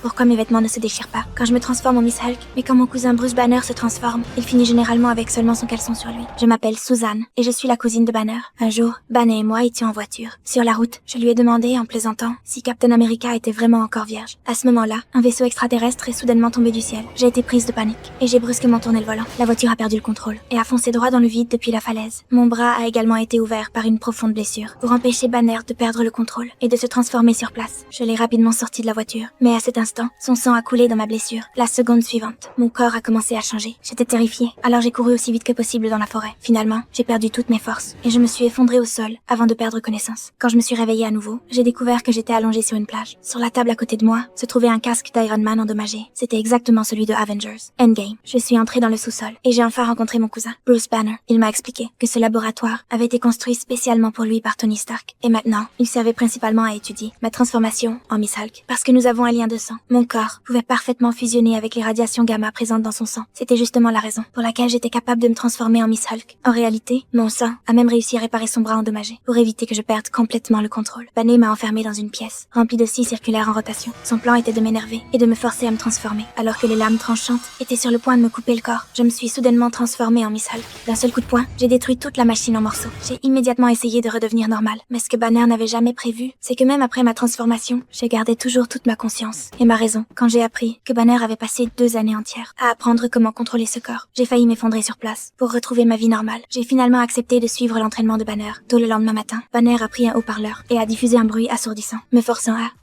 pourquoi mes vêtements ne se déchirent pas quand je me transforme en Miss Hulk. Mais quand mon cousin Bruce Banner se transforme, il finit généralement avec seulement son caleçon sur lui. Je m'appelle Suzanne et je suis la cousine de Banner. Un jour, Banner et moi étions en voiture. Sur la route, je lui ai demandé, en plaisantant, si Captain America était vraiment encore vierge. À ce moment-là, un vaisseau extraterrestre est soudainement tombé du ciel. J'ai été prise de panique et j'ai brusquement tourné le volant. La voiture a perdu le contrôle et a foncé droit dans le vide depuis la falaise. Mon bras a également été ouvert par une profonde blessure pour empêcher Banner de perdre le contrôle et de se transformer sur place. Je l'ai rapidement sorti de la voiture, mais à cet instant, son sang a coulé dans ma blessure. La seconde suivante, mon corps a commencé à changer. J'étais terrifiée, alors j'ai couru aussi vite que possible dans la forêt. Finalement, j'ai perdu toutes mes forces et je me suis effondrée au sol avant de perdre connaissance. Quand je me suis réveillée à nouveau, j'ai découvert que j'étais allongée sur une plage. Sur la table à côté de moi se trouvait un casque d'Iron Man endommagé. C'était exactement celui de Avengers Endgame. Je suis entrée dans le sous-sol et j'ai enfin rencontré mon cousin, Bruce Banner. Il m'a expliqué que ce laboratoire avait été construit spécialement pour lui par Tony Stark. Et maintenant, il servait principalement à étudier ma transformation en Miss Hulk. Parce que nous avons un lien de sang, mon corps pouvait parfaitement fusionner avec les radiations gamma présentes dans son sang. C'était justement la raison pour laquelle j'étais capable de me transformer en Miss Hulk. En réalité, mon sang a même réussi à réparer son bras endommagé pour éviter que je perde complètement le contrôle. Banner m'a enfermée dans une pièce remplie de scies circulaires en rotation. Son plan était de m'énerver et de me forcer à me transformer. Alors que les lames tranchantes étaient sur le point de me couper le corps, je me suis soudainement transformée en Miss Hulk. D'un seul coup de poing, j'ai détruit toute la machine en morceaux. J'ai immédiatement essayé de redevenir normale. Mais ce que Banner n'avait jamais prévu, c'est que même après ma transformation, je gardais toujours toute ma conscience et ma raison. Quand j'ai appris que Banner avait passé 2 années entières à apprendre comment contrôler ce corps, j'ai failli m'effondrer sur place. Pour retrouver ma vie normale, j'ai finalement accepté de suivre l'entraînement de Banner. Tôt le lendemain matin, Banner a pris un haut-parleur et a diffusé un bruit assourdissant, me forçant à